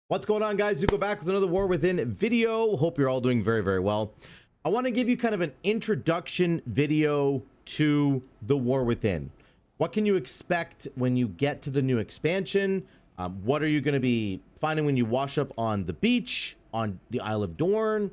What's going on, guys? Zuko back with another War Within video. Hope you're all doing very, very well. I want to give you kind of an introduction video to the War Within. What can you expect when you get to the new expansion? What are you going to be finding when you wash up on the beach, on the Isle of Dorne?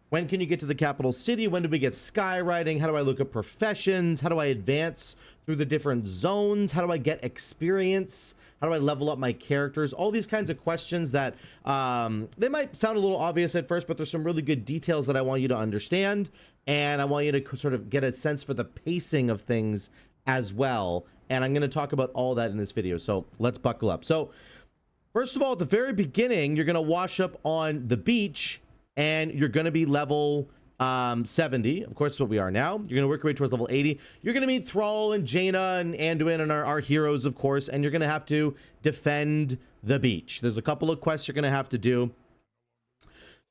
When can you get to the capital city? When do we get skywriting? How do I look at professions? How do I advance through the different zones? How do I get experience? How do I level up my characters? All these kinds of questions that they might sound a little obvious at first, but there's some really good details that I want you to understand. And I want you to sort of get a sense for the pacing of things as well. And I'm going to talk about all that in this video. So let's buckle up. So first of all, at the very beginning, you're going to wash up on the beach and you're going to be level 70. Of course, what we are now. You're going to work your way towards level 80. You're going to meet Thrall and Jaina and Anduin and our heroes, of course, and you're going to have to defend the beach. There's a couple of quests you're going to have to do.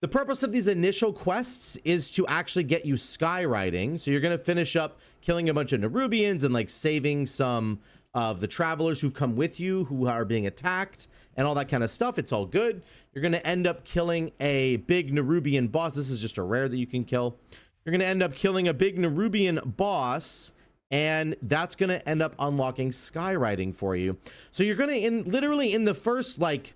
The purpose of these initial quests is to actually get you skywriting. So you're going to finish up killing a bunch of Nerubians and like saving some of the travelers who've come with you who are being attacked and all that kind of stuff. It's all good. You're going to end up killing a big Nerubian boss. This is just a rare that you can kill. You're going to end up killing a big Nerubian boss, and that's going to end up unlocking skywriting for you. So you're going to, literally in the first like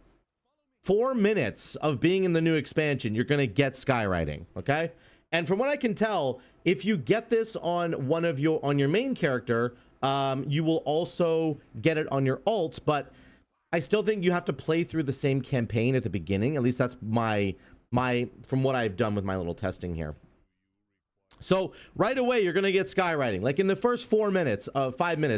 4 minutes of being in the new expansion, you're going to get skywriting. Okay. And from what I can tell, if you get this on on your main character, you will also get it on your alt, but I still think you have to play through the same campaign at the beginning. At least that's my from what I've done with my little testing here. So right away, you're going to get skywriting, like in the first 5 minutes,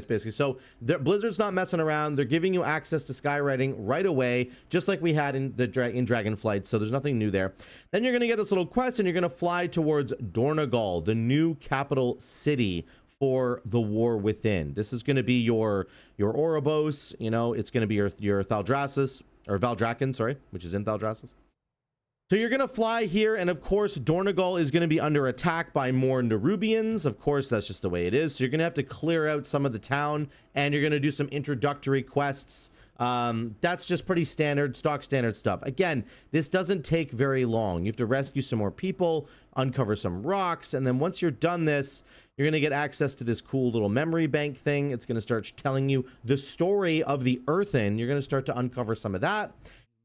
basically. So Blizzard's not messing around. They're giving you access to skywriting right away, just like we had in Dragonflight. So there's nothing new there. Then you're going to get this little quest, and you're going to fly towards Dornegal, the new capital city for the War Within. This is going to be your Oribos. You know, it's going to be your Thaldraszus, or Valdrakken, sorry, which is in Thaldraszus. So you're going to fly here, and of course, Dornegal is going to be under attack by more Nerubians. Of course, that's just the way it is. So you're going to have to clear out some of the town, and you're going to do some introductory quests. That's just pretty standard, stock standard stuff. Again, this doesn't take very long. You have to rescue some more people, uncover some rocks, and then once you're done this, you're going to get access to this cool little memory bank thing. It's going to start telling you the story of the Earthen. You're going to start to uncover some of that.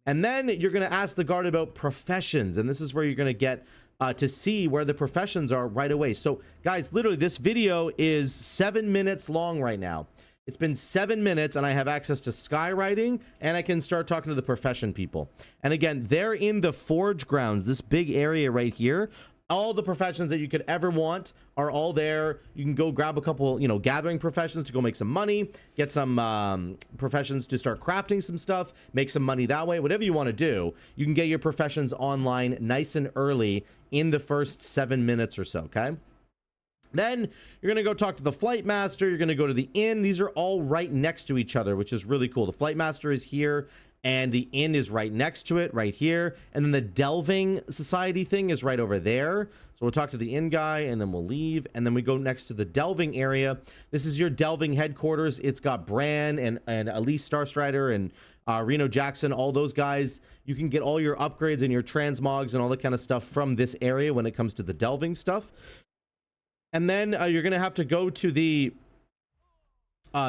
And then you're going to ask the guard about professions. And this is where you're going to get to see where the professions are right away. So guys, literally this video is 7 minutes long right now. It's been 7 minutes and I have access to skywriting and I can start talking to the profession people. And again, they're in the Forge Grounds, this big area right here. All the professions that you could ever want are all there. You can go grab a couple, you know, gathering professions to go make some money, get some professions to start crafting some stuff, make some money that way. Whatever you want to do, you can get your professions online nice and early in the first 7 minutes or so, okay? Then you're going to go talk to the flight master. You're going to go to the inn. These are all right next to each other, which is really cool. The flight master is here and the inn is right next to it right here. And then the delving society thing is right over there. So we'll talk to the inn guy and then we'll leave. And then we go next to the delving area. This is your delving headquarters. It's got Bran and Elise Starstrider and Reno Jackson, all those guys. You can get all your upgrades and your transmogs and all that kind of stuff from this area when it comes to the delving stuff. And then you're going to have to go to the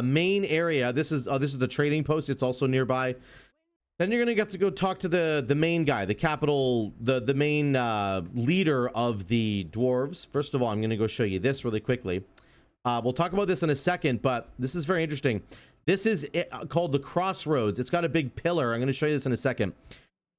main area. This is the trading post. It's also nearby. Then you're going to have to go talk to the main guy, the main leader of the dwarves. First of all, I'm going to go show you this really quickly. We'll talk about this in a second, but this is very interesting. This is called the Crossroads. It's got a big pillar. I'm going to show you this in a second.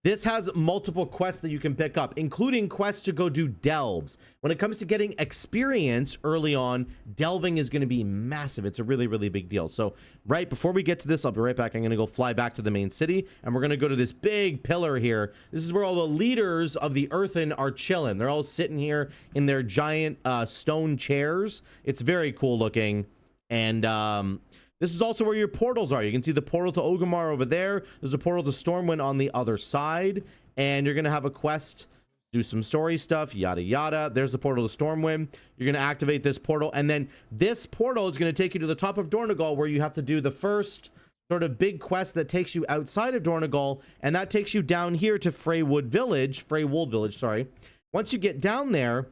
This has multiple quests that you can pick up, including quests to go do delves. When it comes to getting experience early on, delving is going to be massive. It's a really, really big deal. So right before we get to this, I'll be right back. I'm going to go fly back to the main city, and we're going to go to this big pillar here. This is where all the leaders of the Earthen are chilling. They're all sitting here in their giant stone chairs. It's very cool looking. And this is also where your portals are. You can see the portal to Orgrimmar over there. There's a portal to Stormwind on the other side. And you're going to have a quest, do some story stuff, yada, yada. There's the portal to Stormwind. You're going to activate this portal. And then this portal is going to take you to the top of Dornegal, where you have to do the first sort of big quest that takes you outside of Dornegal, and that takes you down here to Freywood Village, sorry. Once you get down there,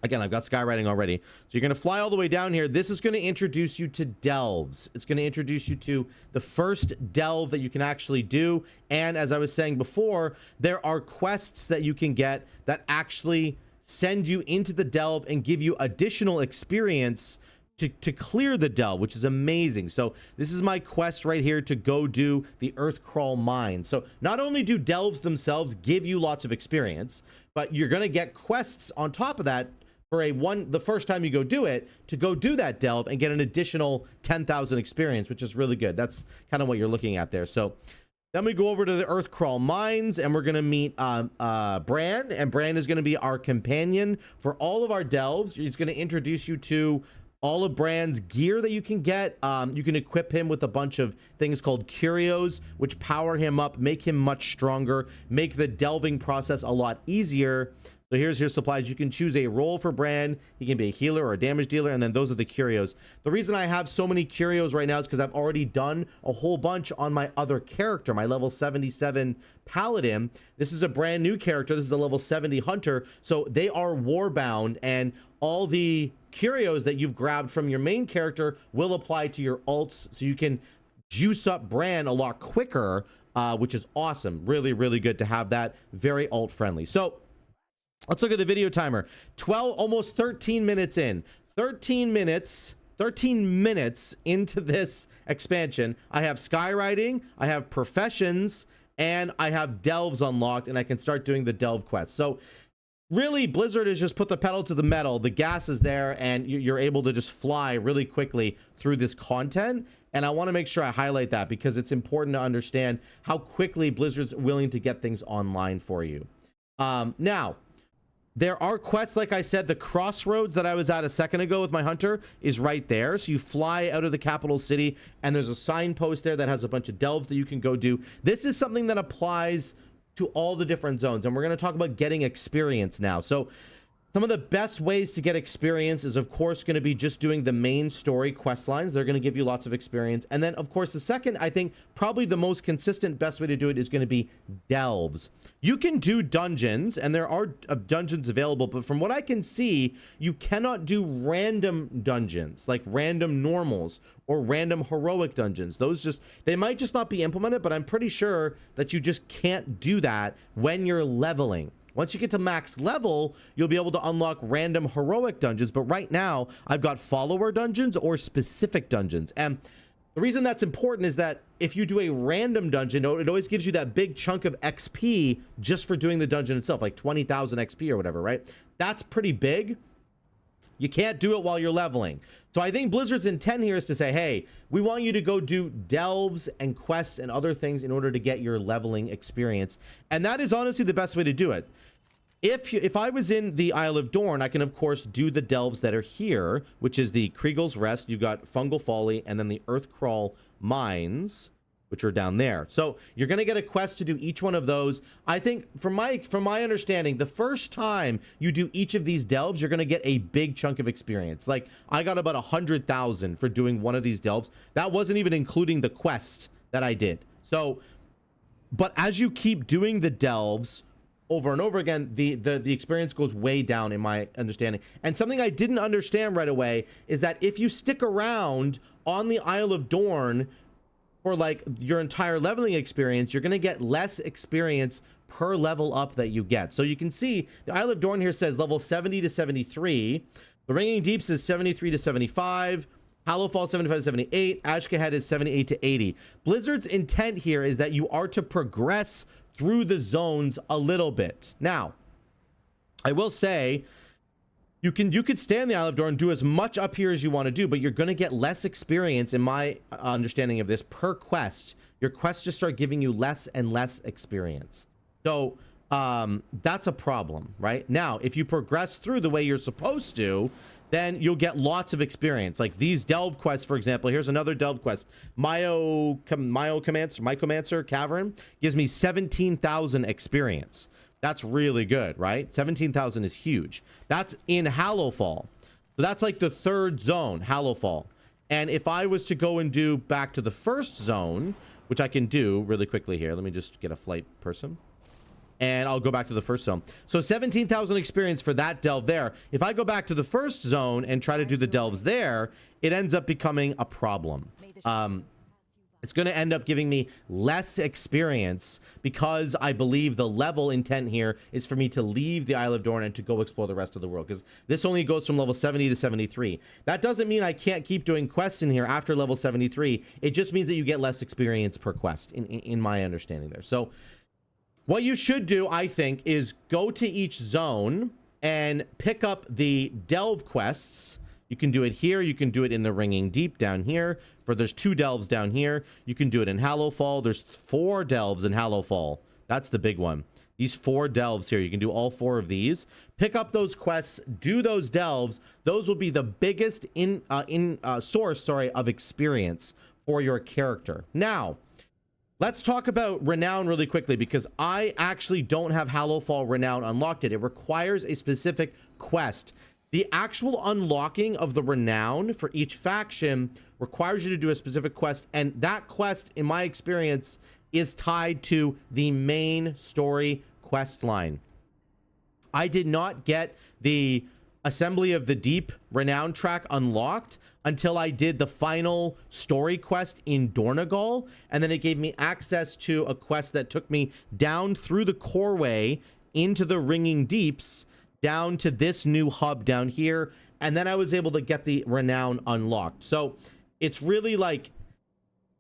again, I've got Skyriding already. So you're going to fly all the way down here. This is going to introduce you to delves. It's going to introduce you to the first delve that you can actually do. And as I was saying before, there are quests that you can get that actually send you into the delve and give you additional experience to clear the delve, which is amazing. So this is my quest right here to go do the Earthcrawl mine. So not only do delves themselves give you lots of experience, but you're going to get quests on top of that for the first time you go do it, to go do that delve and get an additional 10,000 experience, which is really good. That's kind of what you're looking at there. So then we go over to the Earthcrawl mines, and we're going to meet Bran, and Bran is going to be our companion for all of our delves. He's going to introduce you to all of Bran's gear that you can get. You can equip him with a bunch of things called curios, which power him up, make him much stronger, make the delving process a lot easier. So here's your supplies. You can choose a role for Bran. He can be a healer or a damage dealer, and then those are the curios. The reason I have so many curios right now is because I've already done a whole bunch on my other character, my level 77 paladin. This is a brand new character. This is a level 70 hunter. So they are warbound, and all the curios that you've grabbed from your main character will apply to your alts, so you can juice up Bran a lot quicker, which is awesome. Really, really good to have that. Very alt friendly. So let's look at the video timer. Almost 13 minutes in. 13 minutes into this expansion. I have Skyriding, I have professions, and I have delves unlocked, and I can start doing the delve quests. So really, Blizzard has just put the pedal to the metal. The gas is there, and you're able to just fly really quickly through this content. And I want to make sure I highlight that because it's important to understand how quickly Blizzard's willing to get things online for you. Now, there are quests, like I said, the crossroads that I was at a second ago with my hunter is right there. So you fly out of the capital city, and there's a signpost there that has a bunch of delves that you can go do. This is something that applies to all the different zones, and we're going to talk about getting experience now. So some of the best ways to get experience is, of course, going to be just doing the main story quest lines. They're going to give you lots of experience. And then, of course, the second, I think probably the most consistent best way to do it is going to be delves. You can do dungeons, and there are dungeons available, but from what I can see, you cannot do random dungeons, like random normals or random heroic dungeons. They might just not be implemented, but I'm pretty sure that you just can't do that when you're leveling. Once you get to max level, you'll be able to unlock random heroic dungeons. But right now, I've got follower dungeons or specific dungeons. And the reason that's important is that if you do a random dungeon, it always gives you that big chunk of XP just for doing the dungeon itself, like 20,000 XP or whatever, right? That's pretty big. You can't do it while you're leveling. So I think Blizzard's intent here is to say, hey, we want you to go do delves and quests and other things in order to get your leveling experience. And that is honestly the best way to do it. If I was in the Isle of Dorn, I can, of course, do the delves that are here, which is the Kriegel's Rest. You've got Fungal Folly, and then the Earthcrawl Mines, which are down there. So you're going to get a quest to do each one of those. I think, from my understanding, the first time you do each of these delves, you're going to get a big chunk of experience. Like, I got about 100,000 for doing one of these delves. That wasn't even including the quest that I did. So, but as you keep doing the delves over and over again, the experience goes way down, in my understanding. And something I didn't understand right away is that if you stick around on the Isle of Dorn for like your entire leveling experience, you're going to get less experience per level up that you get. So you can see the Isle of Dorn here says level 70 to 73. The Ringing Deeps is 73 to 75. Hallowfall 75 to 78. Ashkehead is 78 to 80. Blizzard's intent here is that you are to progress through the zones a little bit. Now, I will say, you could stay on the Isle of Dorn and do as much up here as you want to do, but you're going to get less experience, in my understanding of this, per quest. Your quests just start giving you less and less experience. So that's a problem, right? Now, if you progress through the way you're supposed to, then you'll get lots of experience. Like these delve quests, for example. Here's another delve quest. Mycomancer Cavern gives me 17,000 experience. That's really good, right? 17,000 is huge. That's in Hallowfall. So that's like the third zone, Hallowfall. And if I was to go and do back to the first zone, which I can do really quickly here, let me just get a flight person. And I'll go back to the first zone. So 17,000 experience for that delve there. If I go back to the first zone and try to do the delves there, it ends up becoming a problem. It's going to end up giving me less experience because I believe the level intent here is for me to leave the Isle of Dorn and to go explore the rest of the world, because this only goes from level 70 to 73. That doesn't mean I can't keep doing quests in here after level 73. It just means that you get less experience per quest in my understanding there. So what you should do, I think, is go to each zone and pick up the delve quests. You can do it here. You can do it in the Ringing Deep down here. There's 2 delves down here. You can do it in Hallowfall. There's 4 delves in Hallowfall. That's the big one. These 4 delves here. You can do all 4 of these. Pick up those quests. Do those delves. Those will be the biggest source of experience for your character. Now, let's talk about Renown really quickly, because I actually don't have Hallowfall Renown unlocked yet. It requires a specific quest. The actual unlocking of the Renown for each faction requires you to do a specific quest, and that quest, in my experience, is tied to the main story quest line. I did not get the Assembly of the Deep Renown track unlocked until I did the final story quest in Dornegal, and then it gave me access to a quest that took me down through the Coreway into the Ringing Deeps, down to this new hub down here, and then I was able to get the Renown unlocked. So it's really like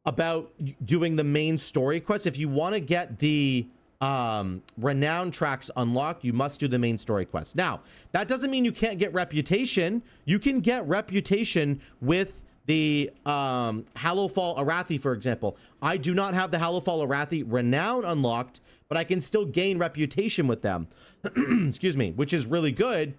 about doing the main story quest. If you want to get the Renown tracks unlocked, you must do the main story quest. Now, that doesn't mean you can't get reputation. You can get reputation with the Hallowfall Arathi, for example. I do not have the Hallowfall Arathi Renown unlocked, but I can still gain reputation with them. Excuse me, which is really good.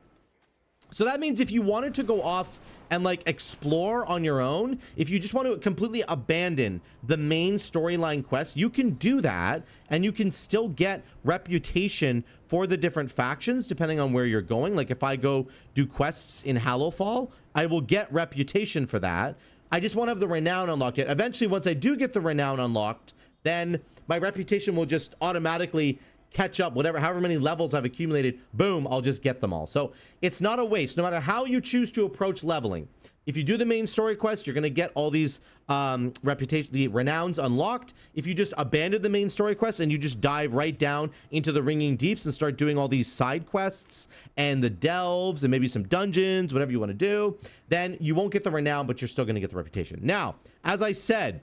So that means if you wanted to go off and like explore on your own, if you just want to completely abandon the main storyline quest, you can do that, and you can still get reputation for the different factions depending on where you're going. Like if I go do quests in Hallowfall, I will get reputation for that. I just won't have the Renown unlocked yet. Eventually, once I do get the Renown unlocked, then my reputation will just automatically catch up. However many levels I've accumulated, boom, I'll just get them all. So it's not a waste, no matter how you choose to approach leveling. If you do the main story quest, you're going to get all these the Renowns unlocked. If you just abandon the main story quest and you just dive right down into the Ringing Deeps and start doing all these side quests and the delves and maybe some dungeons, whatever you want to do, then you won't get the Renown, but you're still going to get the reputation. Now, as I said,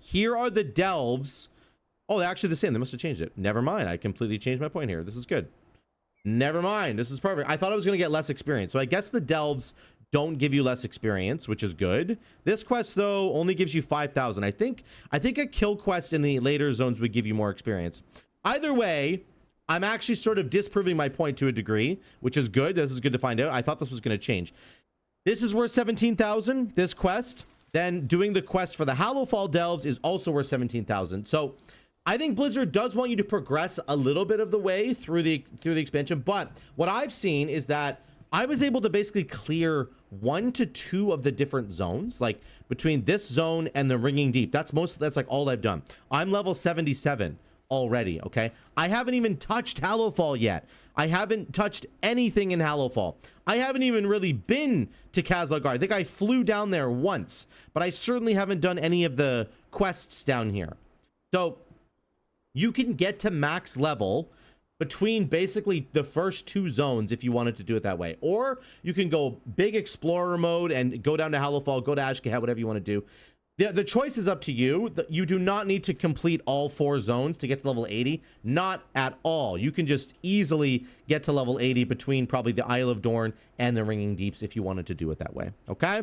here are the delves. Oh, they're actually the same. They must have changed it. Never mind. I completely changed my point here. This is good. Never mind. This is perfect. I thought I was going to get less experience. So I guess the delves don't give you less experience, which is good. This quest, though, only gives you 5,000. I think a kill quest in the later zones would give you more experience. Either way, I'm actually sort of disproving my point to a degree, which is good. This is good to find out. I thought this was going to change. This is worth 17,000, this quest. Then doing the quest for the Hallowfall delves is also worth 17,000. So I think Blizzard does want you to progress a little bit of the way through the expansion, but what I've seen is that I was able to basically clear 1 to 2 of the different zones, like between this zone and the Ringing Deep. That's like all I've done. I'm level 77 already, okay? I haven't even touched Hallowfall yet. I haven't touched anything in Hallowfall. I haven't even really been to Khazlagar. I think I flew down there once, but I certainly haven't done any of the quests down here. So you can get to max level between basically the first 2 zones if you wanted to do it that way. Or you can go big explorer mode and go down to Hallowfall, go to Ashkehet, whatever you want to do. The choice is up to you. You do not need to complete all 4 zones to get to level 80. Not at all. You can just easily get to level 80 between probably the Isle of Dorn and the Ringing Deeps if you wanted to do it that way. Okay?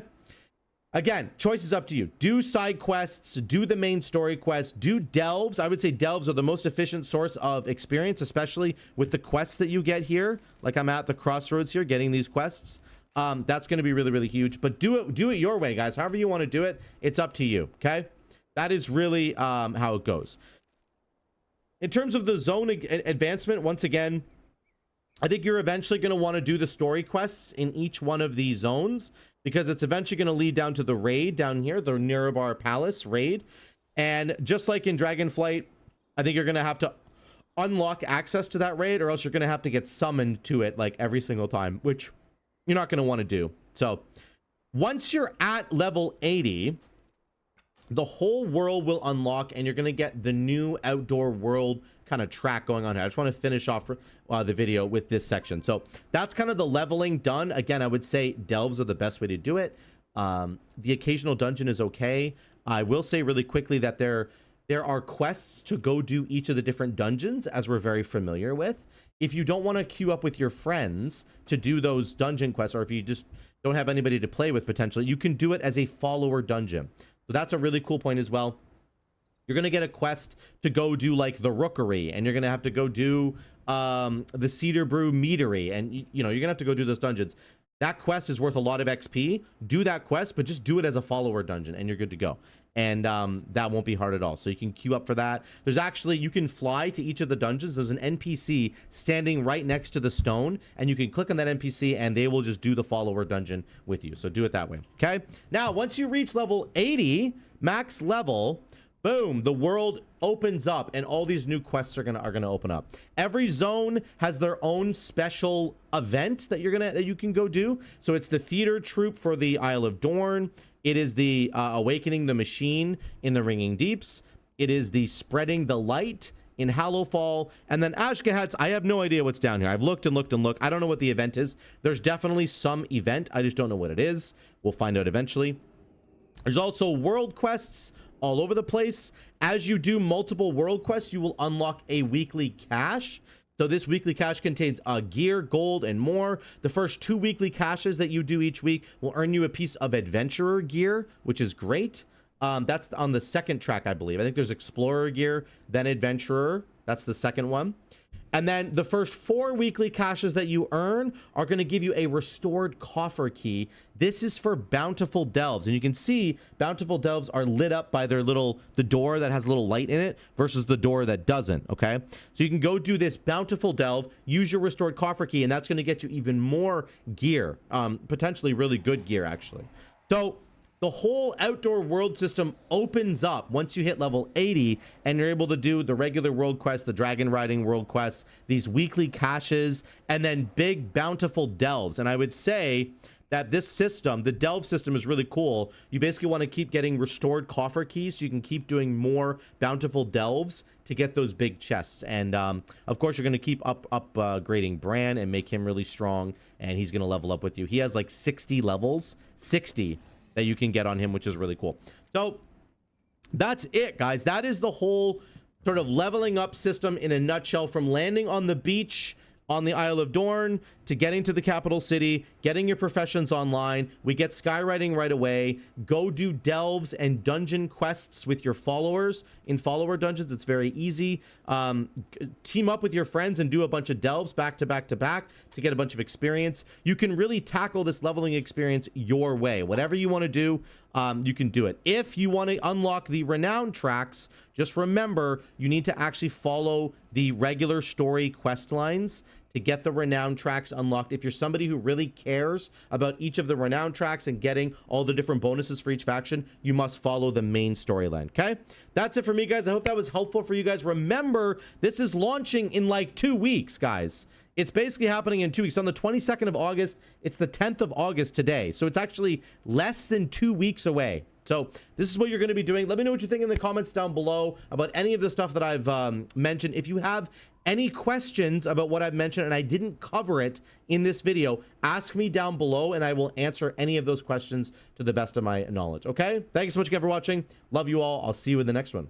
Again, choice is up to you. Do side quests, do the main story quest, do delves. I would say delves are the most efficient source of experience, especially with the quests that you get here. Like I'm at the crossroads here getting these quests. That's going to be really, really huge. But do it your way, guys. However you want to do it, it's up to you. Okay? That is really how it goes. In terms of the zone advancement, once again, I think you're eventually going to want to do the story quests in each one of these zones. because it's eventually going to lead down to the raid down here, the Nerebar Palace raid. And just like in Dragonflight, I think you're going to have to unlock access to that raid, or else you're going to have to get summoned to it like every single time, which you're not going to want to do. So once you're at level 80, the whole world will unlock, and you're going to get the new outdoor world kind of track going on here. I just want to finish off the video with this section. So that's kind of the leveling done. Again, I would say delves are the best way to do it. The occasional dungeon is okay. I will say really quickly that there are quests to go do each of the different dungeons, as we're very familiar with. If you don't want to queue up with your friends to do those dungeon quests, or if you just don't have anybody to play with potentially, you can do it as a follower dungeon. So that's a really cool point as well. You're going to get a quest to go do like the Rookery, and you're going to have to go do the Cedar Brew Meadery, and you know, you're going to have to go do those dungeons. That quest is worth a lot of XP. Do that quest, but just do it as a follower dungeon and you're good to go. And that won't be hard at all. So you can queue up for that. There's actually, you can fly to each of the dungeons. There's an NPC standing right next to the stone, and you can click on that NPC and they will just do the follower dungeon with you. So do it that way. Okay. Now, once you reach level 80, max level, boom, the world opens up and all these new quests are gonna open up. Every zone has their own special event that you can go do. So it's the theater troupe for the Isle of Dorn. It is the awakening the machine in the Ringing Deeps. It is the spreading the light in Hallowfall. And then Ashgahat's, I have no idea what's down here. I've looked and looked and looked. I don't know what the event is. There's definitely some event. I just don't know what it is. We'll find out eventually. There's also world quests all over the place. As you do multiple world quests, you will unlock a weekly cache. So this weekly cache contains gear, gold, and more. The first 2 weekly caches that you do each week will earn you a piece of adventurer gear, which is great. That's on the second track, I believe. I think there's explorer gear, then adventurer. That's the second one. And then the first 4 weekly caches that you earn are going to give you a restored coffer key. This is for bountiful delves. And you can see bountiful delves are lit up by their the door that has a little light in it versus the door that doesn't. Okay. So you can go do this bountiful delve, use your restored coffer key, and that's going to get you even more gear, potentially really good gear, actually. So the whole outdoor world system opens up once you hit level 80, and you're able to do the regular world quests, the dragon riding world quests, these weekly caches, and then big bountiful delves. And I would say that this system, the delve system, is really cool. You basically want to keep getting restored coffer keys so you can keep doing more bountiful delves to get those big chests. And of course, you're going to keep upgrading Bran and make him really strong, and he's going to level up with you. He has like 60 levels, 60 that you can get on him, which is really cool. So that's it, guys. That is the whole sort of leveling up system in a nutshell, from landing on the beach on the Isle of Dorn to getting to the capital city, getting your professions online. We get skywriting right away. Go do delves and dungeon quests with your followers in follower dungeons. It's very easy. Team up with your friends and do a bunch of delves back to back to back to get a bunch of experience. You can really tackle this leveling experience your way. Whatever you want to do, you can do it. If you want to unlock the Renown tracks, just remember you need to actually follow the regular story quest lines to get the Renown tracks unlocked. If you're somebody who really cares about each of the Renown tracks and getting all the different bonuses for each faction, you must follow the main storyline. Okay, that's it for me, guys. I hope that was helpful for you guys. Remember, this is launching in like 2 weeks, guys. It's basically happening in 2 weeks. On the 22nd of August, it's the 10th of August today. So it's actually less than 2 weeks away. So this is what you're going to be doing. Let me know what you think in the comments down below about any of the stuff that I've mentioned. If you have any questions about what I've mentioned and I didn't cover it in this video, ask me down below and I will answer any of those questions to the best of my knowledge. Okay? Thank you so much again for watching. Love you all. I'll see you in the next one.